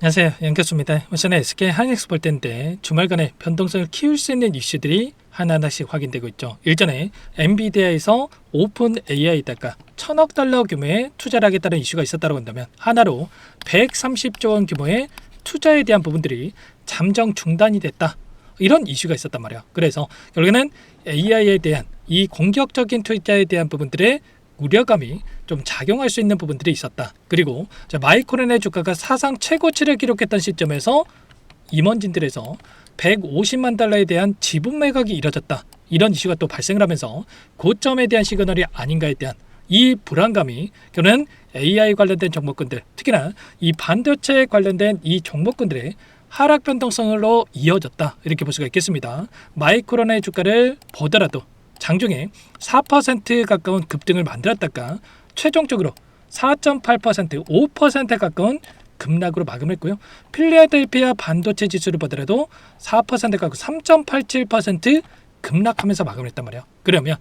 안녕하세요, 연교수입니다. 우선 SK 하이닉스 볼텐데 주말간에 변동성을 키울 수 있는 이슈들이 하나하나씩 확인되고 있죠. 일전에 엔비디아에서 오픈 AI에다가 1000억 달러 규모의 투자를 하겠다는 이슈가 있었다고 한다면 하나로 130조 원 규모의 투자에 대한 부분들이 잠정 중단이 됐다. 이런 이슈가 있었단 말이에요. 그래서 결국에는 AI에 대한 이 공격적인 투자에 대한 부분들의 우려감이 좀 작용할 수 있는 부분들이 있었다. 그리고 마이크론의 주가가 사상 최고치를 기록했던 시점에서 임원진들에서 150만 달러에 대한 지분 매각이 이뤄졌다. 이런 이슈가 또 발생을 하면서 고점에 대한 시그널이 아닌가에 대한 이 불안감이 결국은 AI 관련된 종목군들, 특히나 이 반도체 관련된 이 종목군들의 하락 변동성으로 이어졌다. 이렇게 볼 수가 있겠습니다. 마이크론의 주가를 보더라도 장중에 4% 가까운 급등을 만들었다가 최종적으로 4.8%, 5% 가까운 급락으로 마감했고요. 필라델피아 반도체 지수를 보더라도 4% 가까운 3.87% 급락하면서 마감했단 말이에요. 그러면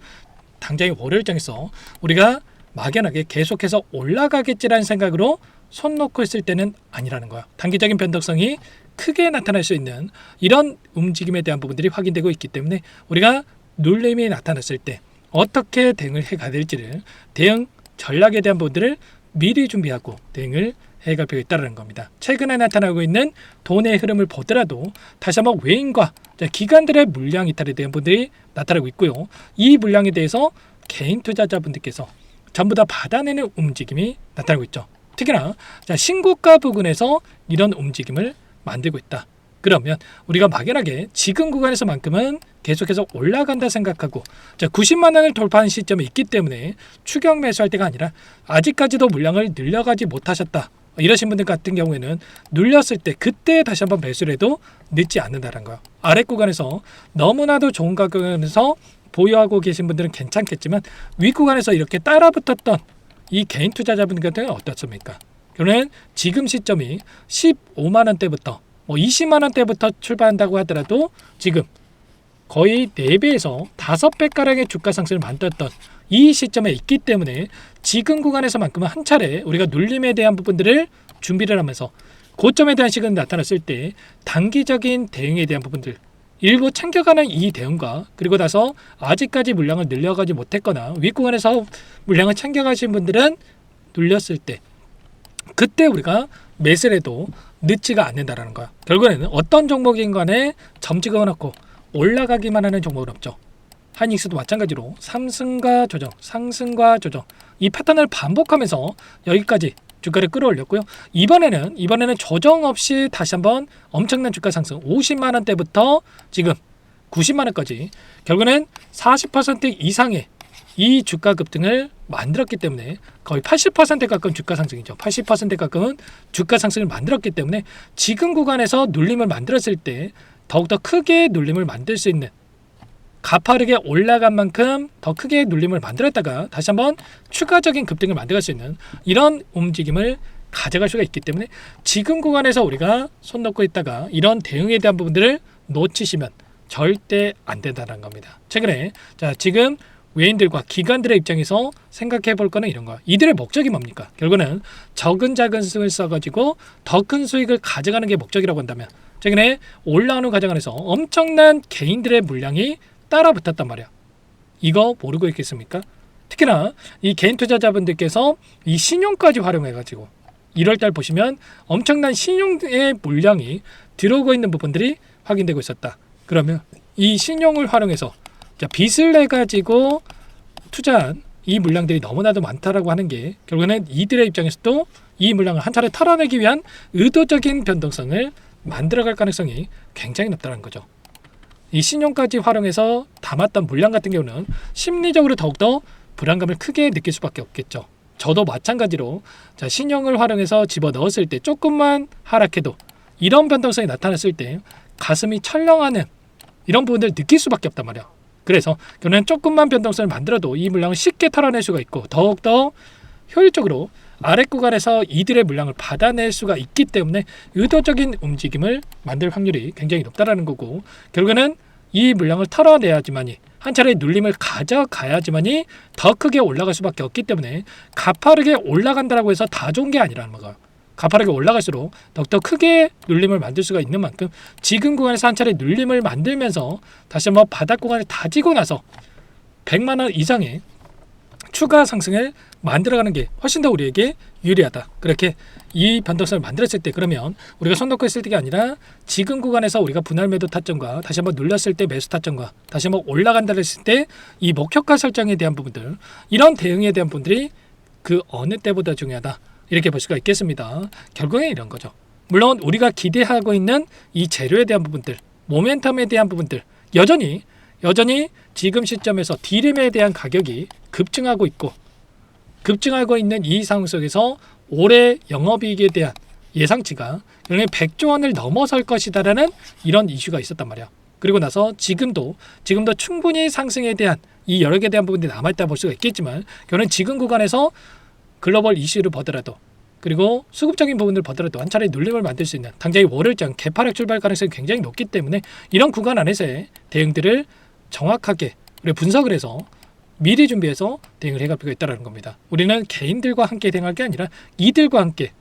당장의 월요일장에서 우리가 막연하게 계속해서 올라가겠지라는 생각으로 손 놓고 있을 때는 아니라는 거예요. 단기적인 변동성이 크게 나타날 수 있는 이런 움직임에 대한 부분들이 확인되고 있기 때문에 우리가 눌림이 나타났을 때 어떻게 대응을 해가야 될지를 대응 전략에 대한 부분들을 미리 준비하고 대응을 해갈 필요가 있다는 겁니다. 최근에 나타나고 있는 돈의 흐름을 보더라도 다시 한번 외인과 기관들의 물량 이탈에 대한 부분들이 나타나고 있고요. 이 물량에 대해서 개인 투자자분들께서 전부 다 받아내는 움직임이 나타나고 있죠. 특히나 신고가 부근에서 이런 움직임을 만들고 있다. 그러면 우리가 막연하게 지금 구간에서만큼은 계속해서 올라간다 생각하고 90만 원을 돌파한 시점에 있기 때문에 추격 매수할 때가 아니라 아직까지도 물량을 늘려가지 못하셨다. 이러신 분들 같은 경우에는 눌렸을 때 그때 다시 한번 매수를 해도 늦지 않는다는 거예요. 아래 구간에서 너무나도 좋은 가격에서 보유하고 계신 분들은 괜찮겠지만 위 구간에서 이렇게 따라붙었던 이 개인 투자자분들 같은 경우는 어떻습니까? 그러면 지금 시점이 15만 원대부터 20만 원대부터 출발한다고 하더라도 지금 거의 4배에서 5배가량의 주가 상승을 만들었던 이 시점에 있기 때문에 지금 구간에서만큼은 한 차례 우리가 눌림에 대한 부분들을 준비를 하면서 고점에 대한 시간이 나타났을 때 단기적인 대응에 대한 부분들 일부 챙겨가는 이 대응과 그리고 나서 아직까지 물량을 늘려가지 못했거나 윗구간에서 물량을 챙겨가신 분들은 눌렸을 때 그때 우리가 매수를 해도 늦지가 않는다라는 거야. 결국에는 어떤 종목인 간에 점찍어 놓고 올라가기만 하는 종목은 없죠. 하이닉스도 마찬가지로 상승과 조정, 상승과 조정 이 패턴을 반복하면서 여기까지 주가를 끌어올렸고요. 이번에는 조정 없이 다시 한번 엄청난 주가 상승 50만 원대부터 지금 90만 원까지 결국에는 40% 이상의 이 주가 급등을 만들었기 때문에 거의 80% 가까운 주가 상승이죠. 80% 가까운 주가 상승을 만들었기 때문에 지금 구간에서 눌림을 만들었을 때 더욱더 크게 눌림을 만들 수 있는 가파르게 올라간 만큼 더 크게 눌림을 만들었다가 다시 한번 추가적인 급등을 만들어갈 수 있는 이런 움직임을 가져갈 수가 있기 때문에 지금 구간에서 우리가 손 놓고 있다가 이런 대응에 대한 부분들을 놓치시면 절대 안 된다는 겁니다. 최근에 지금 외인들과 기관들의 입장에서 생각해 볼 거는 이런 거야. 이들의 목적이 뭡니까? 결국은 적은 자금을 써가지고 더 큰 수익을 가져가는 게 목적이라고 한다면 최근에 올라오는 과정 안에서 엄청난 개인들의 물량이 따라 붙었단 말이야. 이거 모르고 있겠습니까? 특히나 이 개인 투자자분들께서 이 신용까지 활용해가지고 1월달 보시면 엄청난 신용의 물량이 들어오고 있는 부분들이 확인되고 있었다. 그러면 이 신용을 활용해서 빚을 내가지고 투자한 이 물량들이 너무나도 많다라고 하는 게 결국에는 이들의 입장에서도 이 물량을 한 차례 털어내기 위한 의도적인 변동성을 만들어갈 가능성이 굉장히 높다는 거죠. 이 신용까지 활용해서 담았던 물량 같은 경우는 심리적으로 더욱더 불안감을 크게 느낄 수밖에 없겠죠. 저도 마찬가지로 신용을 활용해서 집어넣었을 때 조금만 하락해도 이런 변동성이 나타났을 때 가슴이 철렁하는 이런 부분들을 느낄 수밖에 없단 말이야. 그래서 결국엔 조금만 변동성을 만들어도 이 물량을 쉽게 털어낼 수가 있고 더욱더 효율적으로 아래 구간에서 이들의 물량을 받아낼 수가 있기 때문에 의도적인 움직임을 만들 확률이 굉장히 높다라는 거고 결국에는 이 물량을 털어내야지만이 한 차례 눌림을 가져가야지만이 더 크게 올라갈 수밖에 없기 때문에 가파르게 올라간다라고 해서 다 좋은 게 아니라는 거예요. 가파르게 올라갈수록 더욱더 크게 눌림을 만들 수가 있는 만큼 지금 구간에서 한 차례 눌림을 만들면서 다시 한번 바닥 구간을 다지고 나서 100만원 이상의 추가 상승을 만들어가는 게 훨씬 더 우리에게 유리하다. 그렇게 이 변동성을 만들었을 때 그러면 우리가 손 놓고 있을 때가 아니라 지금 구간에서 우리가 분할 매도 타점과 다시 한번 눌렸을 때 매수 타점과 다시 한번 올라간다 했을 때 이 목표가 설정에 대한 부분들, 이런 대응에 대한 부분들이 그 어느 때보다 중요하다. 이렇게 볼 수가 있겠습니다. 결국엔 이런 거죠. 물론 우리가 기대하고 있는 이 재료에 대한 부분들, 모멘텀에 대한 부분들 여전히 지금 시점에서 D램에 대한 가격이 급증하고 있는 이 상황 속에서 올해 영업이익에 대한 예상치가 100조 원을 넘어설 것이다라는 이런 이슈가 있었단 말이야. 그리고 나서 지금도 충분히 상승에 대한 이 여러 개에 대한 부분들이 남아있다 볼 수가 있겠지만 결국은 지금 구간에서 글로벌 이슈를 보더라도 그리고 수급적인 부분을 보더라도 한 차례 눌림을 만들 수 있는 당장의 월요일장 개파락 출발 가능성이 굉장히 높기 때문에 이런 구간 안에서의 대응들을 정확하게 우리 분석을 해서 미리 준비해서 대응을 해갈 필요가 있다는 겁니다. 우리는 개인들과 함께 대응할 게 아니라 이들과 함께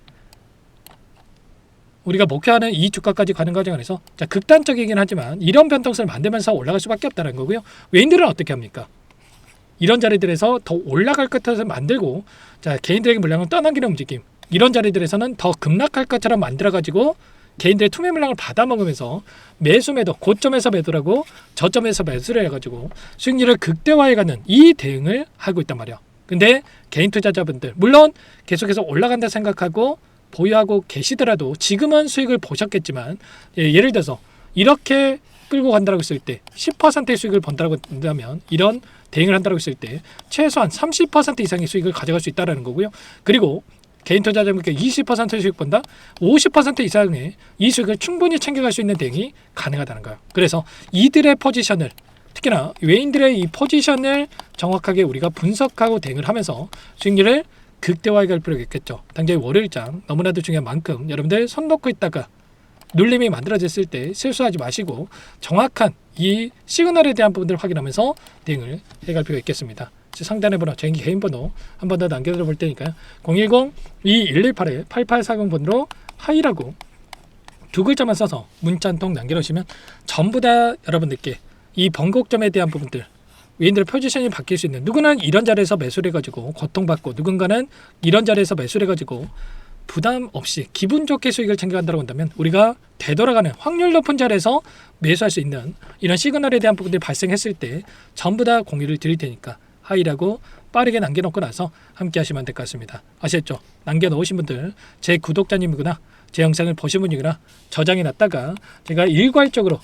우리가 목표하는 이 주가까지 가는 과정 안에서 극단적이긴 하지만 이런 변동성을 만들면서 올라갈 수밖에 없다는 거고요. 외인들은 어떻게 합니까? 이런 자리들에서 더 올라갈 것처럼 만들고 개인들에게 물량을 떠넘기는 움직임, 이런 자리들에서는 더 급락할 것처럼 만들어가지고 개인들의 투매 물량을 받아먹으면서 매도 고점에서 매도라고 저점에서 매수를 해가지고 수익률을 극대화해가는 이 대응을 하고 있단 말이야. 근데 개인 투자자분들 물론 계속해서 올라간다 생각하고 보유하고 계시더라도 지금은 수익을 보셨겠지만 예를 들어서 이렇게 끌고 간다고 했을 때 10%의 수익을 번다고 한다면 이런 대응을 한다고 했을 때 최소한 30% 이상의 수익을 가져갈 수 있다는 거고요. 그리고 개인 투자자분께 20% 수익 본다? 50% 이상의 이 수익을 충분히 챙겨갈 수 있는 대응이 가능하다는 거예요. 그래서 이들의 포지션을 특히나 외인들의 이 포지션을 정확하게 우리가 분석하고 대응을 하면서 수익률을 극대화해 갈 필요가 있겠죠. 당장 월요일장 너무나도 중요한 만큼 여러분들 손 놓고 있다가 눌림이 만들어졌을 때 실수하지 마시고 정확한 이 시그널에 대한 부분들을 확인하면서 대응을 해갈 필요가 있겠습니다. 상단의 번호, 제 개인 번호 한 번 더 남겨드려 볼 테니까요. 010-2118-8840 번호로 하이라고 두 글자만 써서 문자 한 통 남겨놓으시면 전부 다 여러분들께 이 번곡점에 대한 부분들, 외인들의 포지션이 바뀔 수 있는, 누구는 이런 자리에서 매수를 해가지고 고통받고 누군가는 이런 자리에서 매수를 해가지고 부담 없이 기분 좋게 수익을 챙겨간다고 한다면 우리가 되돌아가는 확률 높은 자리에서 매수할 수 있는 이런 시그널에 대한 부분들이 발생했을 때 전부 다 공유를 드릴 테니까 하이라고 빠르게 남겨놓고 나서 함께 하시면 될 것 같습니다. 아시겠죠? 남겨놓으신 분들 제 구독자님이구나, 제 영상을 보신 분이구나 저장해놨다가 제가 일괄적으로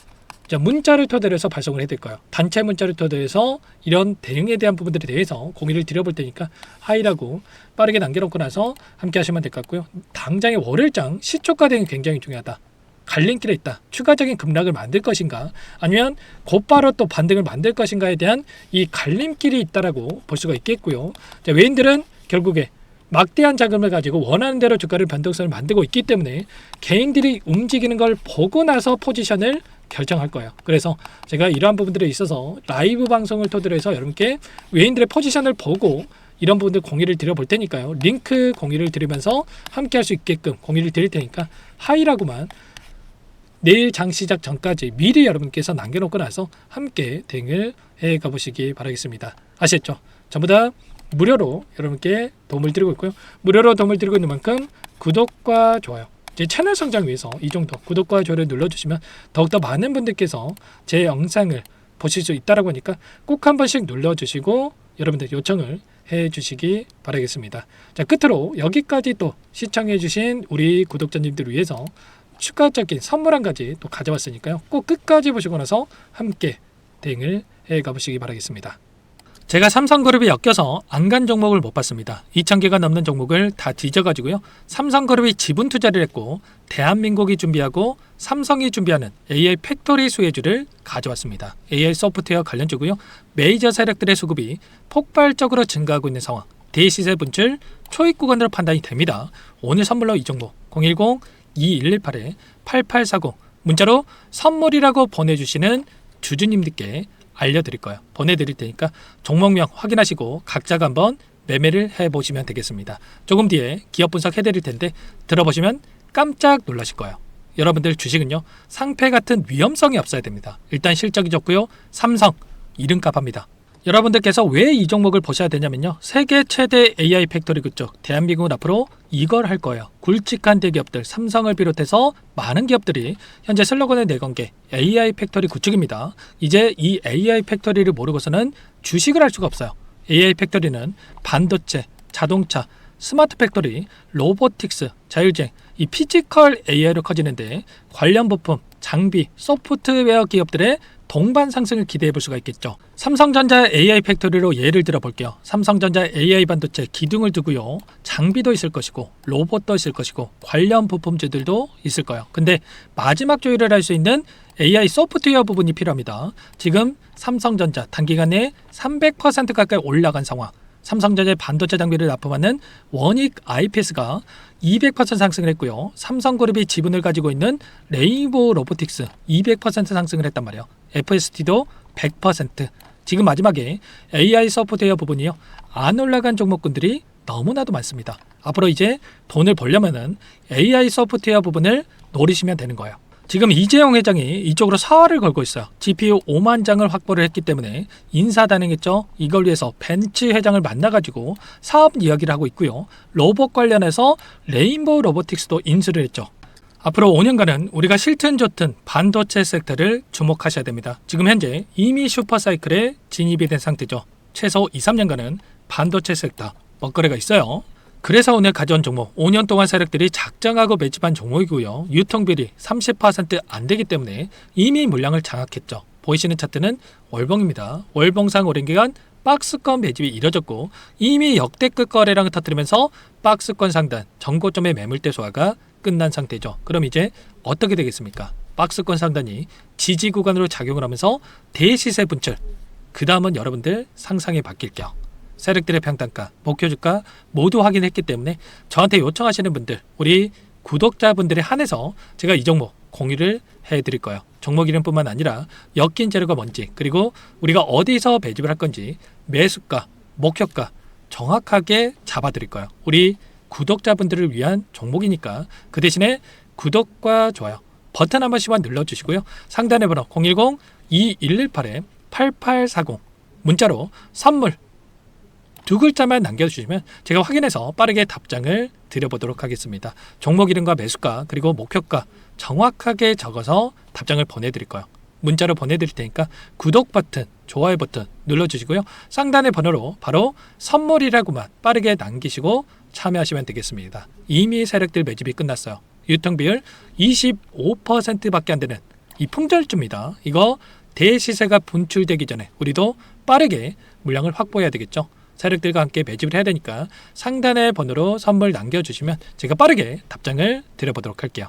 문자를 토대로 해서 발송을 해드릴 거예요. 단체 문자를 토대로 해서 이런 대응에 대한 부분들에 대해서 공유를 드려볼 테니까 하이라고 빠르게 남겨놓고 나서 함께 하시면 될 것 같고요. 당장의 월요일장 시초가 대응이 굉장히 중요하다. 갈림길에 있다. 추가적인 급락을 만들 것인가 아니면 곧바로 또 반등을 만들 것인가에 대한 이 갈림길이 있다라고 볼 수가 있겠고요. 외인들은 결국에 막대한 자금을 가지고 원하는 대로 주가를 변동성을 만들고 있기 때문에 개인들이 움직이는 걸 보고 나서 포지션을 결정할 거예요. 그래서 제가 이러한 부분들에 있어서 라이브 방송을 토대로 해서 여러분께 외인들의 포지션을 보고 이런 부분들 공유를 드려볼 테니까요. 링크 공유를 드리면서 함께 할 수 있게끔 공유를 드릴 테니까 하이라고만 내일 장 시작 전까지 미리 여러분께서 남겨놓고 나서 함께 대응을 해 가보시기 바라겠습니다. 아시겠죠? 전부 다 무료로 여러분께 도움을 드리고 있고요. 무료로 도움을 드리고 있는 만큼 구독과 좋아요, 제 채널 성장 위해서 이 정도 구독과 좋아요를 눌러주시면 더욱더 많은 분들께서 제 영상을 보실 수 있다라고 하니까 꼭 한 번씩 눌러주시고 여러분들 요청을 해주시기 바라겠습니다. 자, 끝으로 여기까지 또 시청해주신 우리 구독자님들 위해서 추가적인 선물 한 가지 또 가져왔으니까요. 꼭 끝까지 보시고 나서 함께 대응을 해 가보시기 바라겠습니다. 제가 삼성그룹이 엮여서 안 간 종목을 못 봤습니다. 2,000개가 넘는 종목을 다 뒤져가지고요. 삼성그룹이 지분 투자를 했고 대한민국이 준비하고 삼성이 준비하는 AI 팩토리 수혜주를 가져왔습니다. AI 소프트웨어 관련주고요. 메이저 세력들의 수급이 폭발적으로 증가하고 있는 상황. 대시세 분출 초입 구간으로 판단이 됩니다. 오늘 선물로 이 종목 010-2118-8840 문자로 선물이라고 보내주시는 주주님들께 알려드릴 거예요. 보내드릴 테니까 종목명 확인하시고 각자가 한번 매매를 해보시면 되겠습니다. 조금 뒤에 기업 분석 해드릴 텐데 들어보시면 깜짝 놀라실 거예요. 여러분들 주식은요, 상패 같은 위험성이 없어야 됩니다. 일단 실적이 좋고요, 삼성 이름값 합니다. 여러분들께서 왜 이 종목을 보셔야 되냐면요, 세계 최대 AI 팩토리 그쪽 대한민국은 앞으로 이걸 할 거예요. 굵직한 대기업들 삼성을 비롯해서 많은 기업들이 현재 슬로건을 내건 게 AI 팩토리 구축입니다. 이제 이 AI 팩토리를 모르고서는 주식을 할 수가 없어요. AI 팩토리는 반도체, 자동차, 스마트 팩토리, 로보틱스, 자율주행, 이 피지컬 AI로 커지는데 관련 부품, 장비, 소프트웨어 기업들의 동반 상승을 기대해 볼 수가 있겠죠. 삼성전자 AI 팩토리로 예를 들어 볼게요. 삼성전자 AI 반도체 기둥을 두고요, 장비도 있을 것이고 로봇도 있을 것이고 관련 부품주들도 있을 거예요. 근데 마지막 조율을 할 수 있는 AI 소프트웨어 부분이 필요합니다. 지금 삼성전자 단기간에 300% 가까이 올라간 상황, 삼성전자의 반도체 장비를 납품하는 원익 IPS가 200% 상승을 했고요. 삼성그룹이 지분을 가지고 있는 레인보우 로보틱스 200% 상승을 했단 말이에요. FST도 100%. 지금 마지막에 AI 소프트웨어 부분이요, 안 올라간 종목군들이 너무나도 많습니다. 앞으로 이제 돈을 벌려면은 AI 소프트웨어 부분을 노리시면 되는 거예요. 지금 이재용 회장이 이쪽으로 사활을 걸고 있어요. GPU 5만 장을 확보를 했기 때문에 인사단행했죠. 이걸 위해서 벤츠 회장을 만나가지고 사업 이야기를 하고 있고요. 로봇 관련해서 레인보우 로보틱스도 인수를 했죠. 앞으로 5년간은 우리가 싫든 좋든 반도체 섹터를 주목하셔야 됩니다. 지금 현재 이미 슈퍼사이클에 진입이 된 상태죠. 최소 2, 3년간은 반도체 섹터 먹거리가 있어요. 그래서 오늘 가져온 종목, 5년 동안 세력들이 작정하고 매집한 종목이고요. 유통비율이 30% 안 되기 때문에 이미 물량을 장악했죠. 보이시는 차트는 월봉입니다. 월봉상 오랜 기간 박스권 매집이 이뤄졌고 이미 역대급 거래량을 터뜨리면서 박스권 상단, 전고점의 매물대 소화가 끝난 상태죠. 그럼 이제 어떻게 되겠습니까? 박스권 상단이 지지 구간으로 작용을 하면서 대시세 분출, 그 다음은 여러분들 상상이 바뀔게요. 세력들의 평단가, 목표주가 모두 확인했기 때문에 저한테 요청하시는 분들, 우리 구독자분들에 한해서 제가 이 종목 공유를 해드릴 거예요. 종목 이름뿐만 아니라 엮인 재료가 뭔지, 그리고 우리가 어디서 매집을 할 건지 매수가, 목표가 정확하게 잡아드릴 거예요. 우리 구독자분들을 위한 종목이니까 그 대신에 구독과 좋아요 버튼 한 번씩만 눌러주시고요. 상단의 번호 010-2118-8840 문자로 선물 두 글자만 남겨주시면 제가 확인해서 빠르게 답장을 드려보도록 하겠습니다. 종목 이름과 매수가 그리고 목표가 정확하게 적어서 답장을 보내드릴 거예요. 문자로 보내드릴 테니까 구독 버튼, 좋아요 버튼 눌러주시고요. 상단의 번호로 바로 선물이라고만 빠르게 남기시고 참여하시면 되겠습니다. 이미 세력들 매집이 끝났어요. 유통비율 25%밖에 안 되는 이 품절주입니다. 이거 대시세가 분출되기 전에 우리도 빠르게 물량을 확보해야 되겠죠. 세력들과 함께 매집을 해야 되니까 상단의 번호로 선물 남겨주시면 제가 빠르게 답장을 드려보도록 할게요.